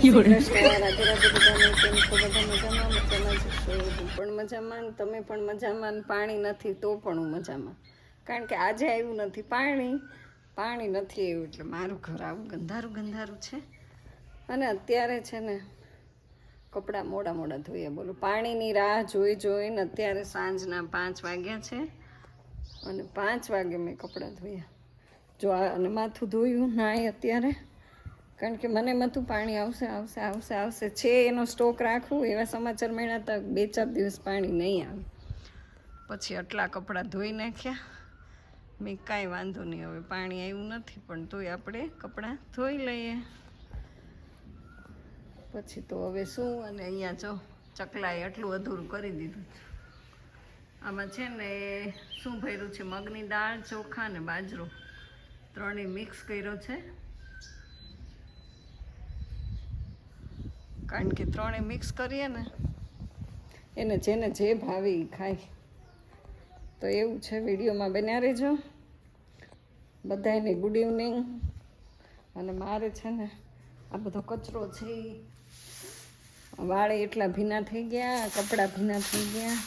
પણ મજામાં, તમે પણ મજામાં. પાણી નથી તો પણ હું મજામાં, કારણ કે આજે આવ્યું નથી પાણી નથી આવ્યું એટલે મારું ઘર આવું ગંધારું ગંધારું છે. અને અત્યારે છે ને કપડાં મોડા ધોયા, બોલો પાણીની રાહ જોઈને અત્યારે સાંજના 5 વાગ્યા છે અને 5 વાગે મેં કપડાં ધોયા. જો અને માથું ધોયું નાય અત્યારે, કારણ કે મને મતું પાણી આવશે છે એનો સ્ટોક રાખવું. એવા સમાચાર મળ્યા હતા 2-4 દિવસ પાણી નહીં આવે. પછી આટલા કપડાં ધોઈ નાખ્યા મેં. કાંઈ વાંધો નહીં, હવે પાણી આવ્યું નથી પણ તોય આપણે કપડાં ધોઈ લઈએ. પછી તો હવે શું. અને અહીંયા જો ચકલાએ આટલું અધૂરું કરી દીધું. આમાં છે ને શું ભર્યું છે, મગની દાળ, ચોખા ને બાજરો ત્રણેય મિક્સ કર્યો છે, કારણ કે ત્રણેય મિક્સ કરીએ ને એને જેને જે ભાવે એ ખાય. તો એવું છે, વિડીયોમાં બન્યા રહેજો. બધાને ગુડ ઇવનિંગ. અને મારે છે ને આ બધો કચરો છે, વાળે એટલા ભીના થઈ ગયા, કપડાં ભીના થઈ ગયા.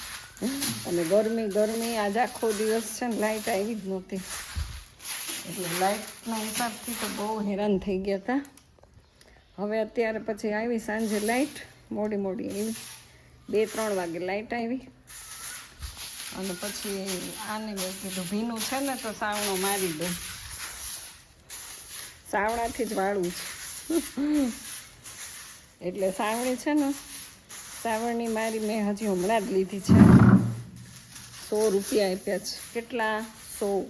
અને ગરમી આજ આખો દિવસ છે ને લાઇટ આવી જ નહોતી, એટલે લાઇટના હિસાબથી તો બહુ હેરાન થઈ ગયા હતા. હવે અત્યારે પછી આવી સાંજે લાઇટ મોડી આવી, 2-3 વાગે લાઇટ આવી. અને પછી આને મેં કીધું ભીનું છે ને તો સાવણો મારી દો, સાવણાથી જ વાળું છે. એટલે સાવણી છે ને, સાવણની મારી મેં હજી હમણાં જ લીધી છે. 100 રૂપિયા આપ્યા છે. કેટલા? 100.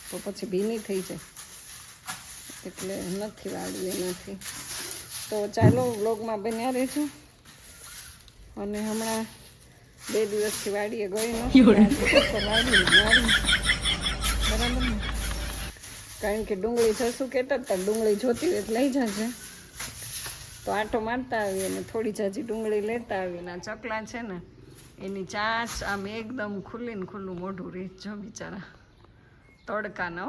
તો પછી ભીની થઈ જાય એટલે નથી વાળવું એનાથી. તો ચાલો વ્લોગમાં બન્યા રહેજો. અને હમણાં 2 દિવસથી વાડીએ ગઈ નથી, વાડી બરાબર ને, કારણ કે ડુંગળી જશું કહેતા હતા, ડુંગળી જોતી હોય લઈ જશે. તો આટો મારતા આવીએ અને થોડી જાજી ડુંગળી લેતા આવીએ. આ ચકલા છે ને એની ચાંચ આમ એકદમ ખુલ્લું મોઢું રહે જો બિચારા, તડકાનો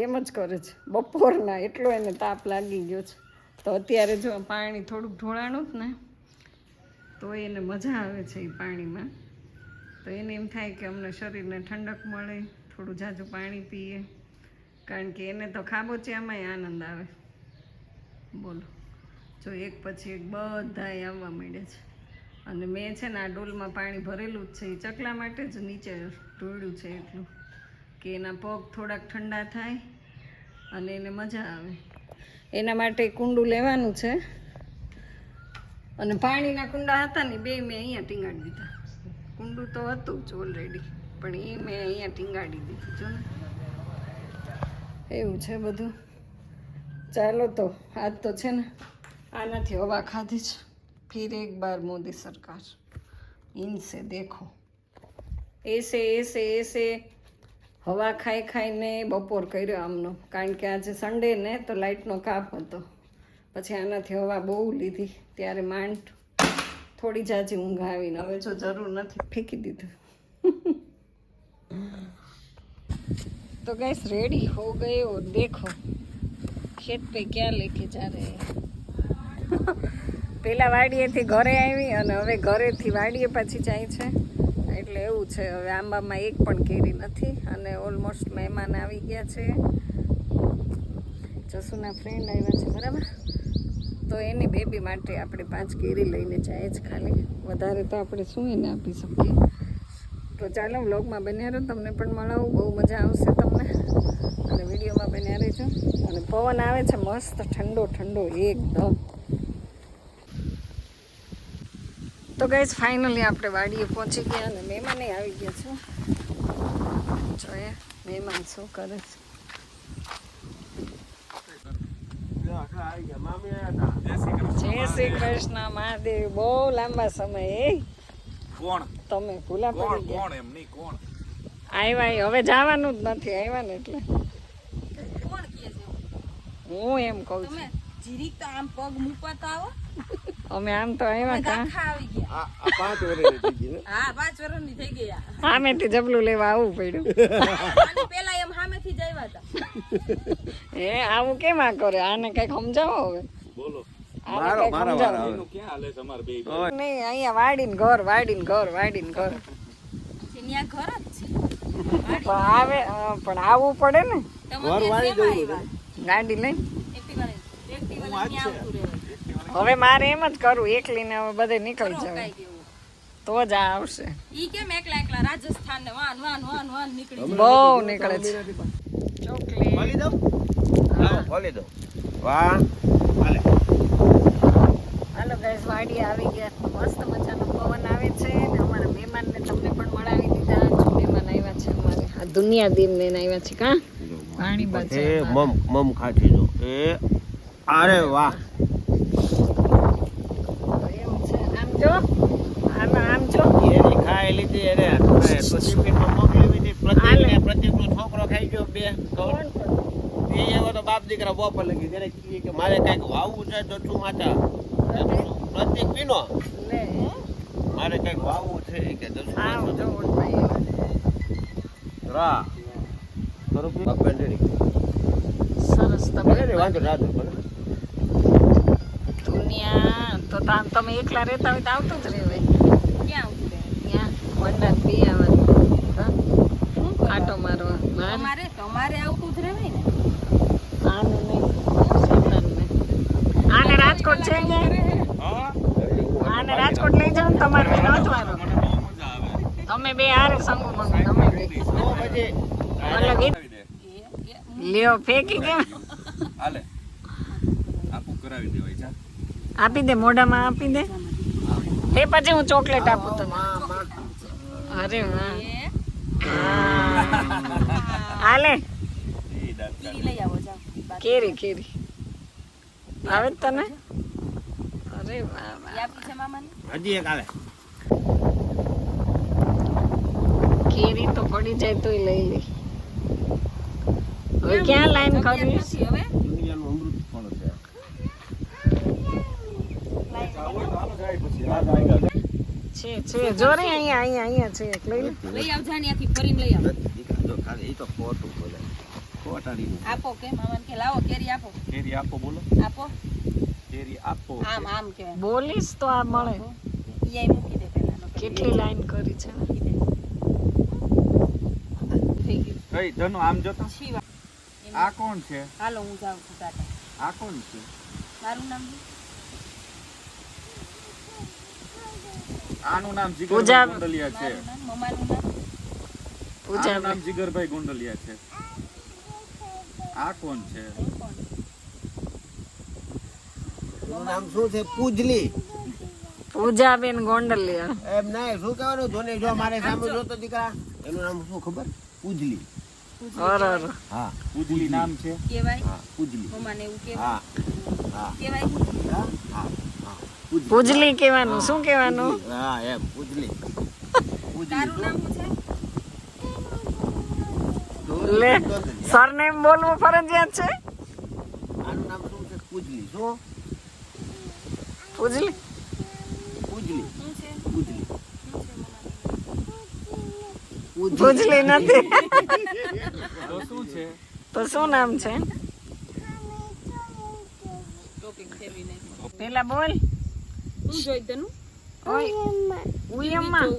એમ જ કરે છે બપોરના. એટલો એને તાપ લાગી ગયો છે. તો અત્યારે જો પાણી થોડુંક ઢોળાણું જ ને તો એને મજા આવે છે એ પાણીમાં. તો એને એમ થાય કે અમને શરીરને ઠંડક મળે, થોડું ઝાઝું પાણી પીએ, કારણ કે એને તો ખાબોચિયામાંય આનંદ આવે. બોલો, જો એક પછી એક બધાય આવવા માંડ્યા છે. અને મેં છે ને આ ડોલમાં પાણી ભરેલું જ છે, એ ચકલા માટે જ નીચે ઢોળ્યું છે એટલું કે એના પગ થોડાક ઠંડા થાય અને એને મજા આવે. એના માટે કુંડું લેવાનું છે. અને પાણીના કુંડા હતા ને 2 મેં અહીંયા ટીંગાડી દીધા. કુંડું તો હતું જ ઓલરેડી, પણ એ મેં અહીંયા ટીંગાડી દીધું. જો ને એવું છે બધું. ચાલો તો આજ તો છે ને આનાથી હવા ખાધી છે. फिर एक बार मोदी सरकार इनसे देखो, ऐसे હવા ખાઈને બપોર કર્યો આમનો. કારણ કે આજે સન્ડે ને તો લાઇટનો કાપ હતો. પછી આનાથી હવા બહુ લીધી, ત્યારે માંડ થોડી જાજી ઊંઘ આવીને હવે જો જરૂર નથી ફેંકી દીધું. તો ગैस रेडी हो गए और देखो खेत पे क्या लेके जा रहे हैं. પહેલાં વાડીએથી ઘરે આવી અને હવે ઘરેથી વાડીએ પાછી જાય છે. એટલે એવું છે, હવે આંબામાં એક પણ કેરી નથી અને ઓલમોસ્ટ મહેમાન આવી ગયા છે. જસુના ફ્રેન્ડ આવ્યા છે, બરાબર. તો એની બેબી માટે આપણે 5 કેરી લઈને જાય છે ખાલી, વધારે તો આપણે શું એને આપી શકીએ. તો ચાલો વ્લોગમાં બન્યા રહો, તમને પણ મળાવું, બહુ મજા આવશે તમને. અને વિડીયોમાં બન્યા રહેજો. અને પવન આવે છે મસ્ત ઠંડો એકદમ. તો ગાઈઝ ફાઇનલી આપણે વાડીએ પહોંચી ગયા અને મહેમાને આવી ગયા છે. જોઈએ મહેમાન શું કરે છે. જય શ્રી કૃષ્ણ મહાદેવ. બહુ લાંબા સમય. કોણ તમે ભૂલા પડી ગયા. કોણ એમ નહીં, કોણ આવ્યા હવે જવાનું જ નથી, આવ્યા ને એટલે હું એમ કહું છું. જીરીક તો આમ પગ મૂકવાતા આવો. અમે આમ તો આવ્યા કા આવી ગયા. આ 5 વર્ષની થઈ ગઈ. હા 5 વર્ષની થઈ ગયા. સામેથી જબલું લેવા આવવું પડ્યું. અને પેલા એમ સામેથી જ આવ્યા હતા. હે આવું કેમ આ કરે? આને કઈક સમજાવો હવે. બોલો આને કંઈક સમજાવો. એનું ક્યાં હાલે તમારે બે નહીં અહીંયા વાડીને ઘર વાડીને ઘર વાડીને ઘર ત્યાં ઘર જ છે. પણ આવે પણ આવવું પડે ને તમે ત્યાં કેમ આવ્યા? ગાડી લઈ. એક્ટિવા લઈને. એક્ટિવા લઈને ત્યાં આવતું રહેવાય. હવે મારે એમ જ કરવું એકલીને હવે બધે નીકળી જવું રોકાઈ ગયું. તો જ આ આવશે. ઈ કેમ એકલા એકલા રાજસ્થાન ને વાન વાન વાન વાન નીકળી જાય. બહુ નીકળે છે ચોકલી. ખોલી દઉં લાવો ખોલી દઉં વાહ હાલે હાલો ગાઈસ વાડી આવી ગયા. મસ્ત મજાનો પવન આવે છે ને અમારા મહેમાનને તમને પણ મળાવી દીધા. જો મહેમાન આવ્યા છે અમારે આ દુનિયા દીન લઈને આવ્યા છે કા પાણી બાજુ એ મમ ખાટી દો એ અરે વાહ એવું છે. આમ જો આમ જો એની ખાઈ લીધી એને તો ટિફિનમાં મોકલી દીધી પ્રતિકનો છોકરો ખાઈ ગયો બે કોણ એ એવો તો બાપ દીકરા બપોર લગી ત્યારે કીધું કે મારે કઈક વાવવું છે તો શું માતા પ્રતિક પીનો લે મારે કઈક વાવવું છે કે આવ જો ભાઈ રા સરસ તમે વાંધો રાધો દુનિયા તો તમે એકલા રહેતા હોય તો આવતું જ રહેવાય ક્યાં આવતું રહે? ત્યાં વંડા પી આવવાનું શું કરો? આટો મારવા મારે તમારે આવતું જ રહેવાય ને. આનું નહીં શેતાનને આને રાજકોટ છે અહીંયા આને રાજકોટ લઈ જાવ ને તમારે બે નોતવાનો તમે બે હારે સંગુ મંગુ તમે બે અલગ લ્યો ફેંકી કેમ હાલે આપું કરાવી દેવાય જા આપી દે મોઢામાં આપી દે એ પછી હું ચોકલેટ આપું તને અરે વાહ હાલે ઈ લઈ આવો જાઓ. કેરી આવે જ તને અરે વાહ વાહ ઈ આપી છે મામાને? હજી એક હાલે કેરી તો પડી જાય તોય લઈ લે હવે ક્યાં લાઈન કરવી નથી હવે. દુનિયાનું અમૃત પણ છે જો રે અહીંયા છે એક લઈ લે લઈ આવ જા ત્યાંથી ફરીને લઈ આવ. જો ખાલી એ તો ખોટું બોલે ખોટાડી આપો કે મામાને કે લાવો કેરી આપો. કેરી આપો બોલો આપો કેરી આપો આમ આમ કે બોલીશ તો આ મળે ઈ આઈ મૂકી દે પહેલા. કેટલી લાઈન કરી છે થઈ ગયું. કઈ ધનો આમ જોતો શિવા. આ કોણ છે હાલો હું જાઉં છું ટાટા. આ કોણ છે મારું નામ શું? આનું નામ પૂજા. જીગરભાઈ ગોંડલિયા છે મારું નામ મમ્માનું નામ પૂજા આનું નામ જીગરભાઈ ગોંડલિયા છે આ કોણ છે કોણ? નામ શું છે? પૂજલી. પૂજાબેન ગોંડલિયા એમ નહીં શું કહેવાનું જોને જો મારે સામે જોતો દીકરા એનું નામ શું ખબર? પૂજલી. અરર હા પૂજલી નામ છે કહેવાય હા પૂજલી. મમ્માને એવું હા કહેવાય હા કહેવાય હા હા હા પૂજલી. પૂજલી કહેવાનું શું કહેવાનું હા એમ પૂજલી. તારું નામ શું છે? લે સરનેમ બોલવું ફરજિયાત છે આનું નામ શું છે? પૂજલી. શું? પૂજલી પૂજલી. શું છે? પૂજલી. શું છે મમ્માનું? પૂજલી નથી તો શું છે તો શું નામ છે ટોપિક ફેરવી નાખ્યો. પેલા બોલ શું જોઈ તનું? ઓય ઉયમ્મા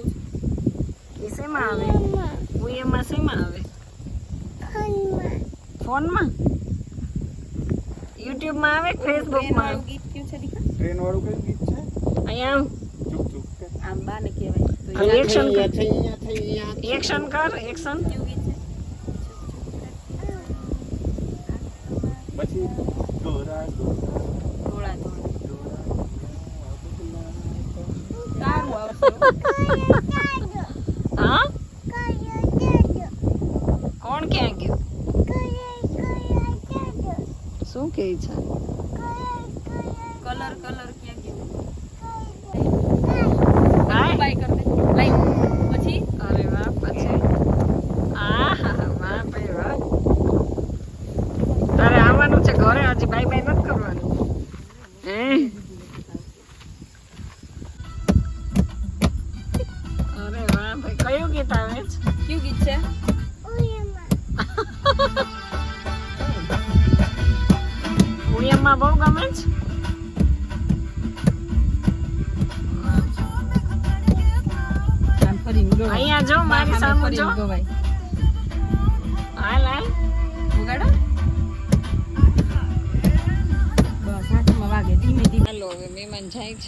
એ શેમાં આવે ઉયમ્મા શેમાં આવે ફોનમાં યુટ્યુબમાં આવે ફેસબુકમાં આવે ગીત કયું છે દીકરા? ટ્રેન વાળું કયું ગીત છે અહીંયા ચૂપ ચૂપ કે આમ બાને કહેવાય તો હવે એક્શન કર અહીંયા થઈ અહીંયા એક્શન કર એક્શન કયું ગીત છે? પછી ડોરા ધોળા ધોળા સારું આવશે હો. હા કોણ ક્યાં ગયું શું કહે છે કલર ક્યાં ગયું? કાંઈ? બાય કર દે બાય. પછી અરે વાહ પછી આહા વાહ ભાઈ વાહ તારે આવવાનું છે ઘરે હજી બાય બાય નથી કરવાનું હે અરે વાહ ભાઈ કયું ગીત આવે છે કયું ગીત છે? છે. આમ ફરીને ગવાય. અહીંયા જો મારી બા સામે ફરીને જો. ગવાય. હાલ હાલ. વગાડો. બસ હાથમાં વાગે ધીમે ધીમે. હાલો હવે મહેમાન જાય છે.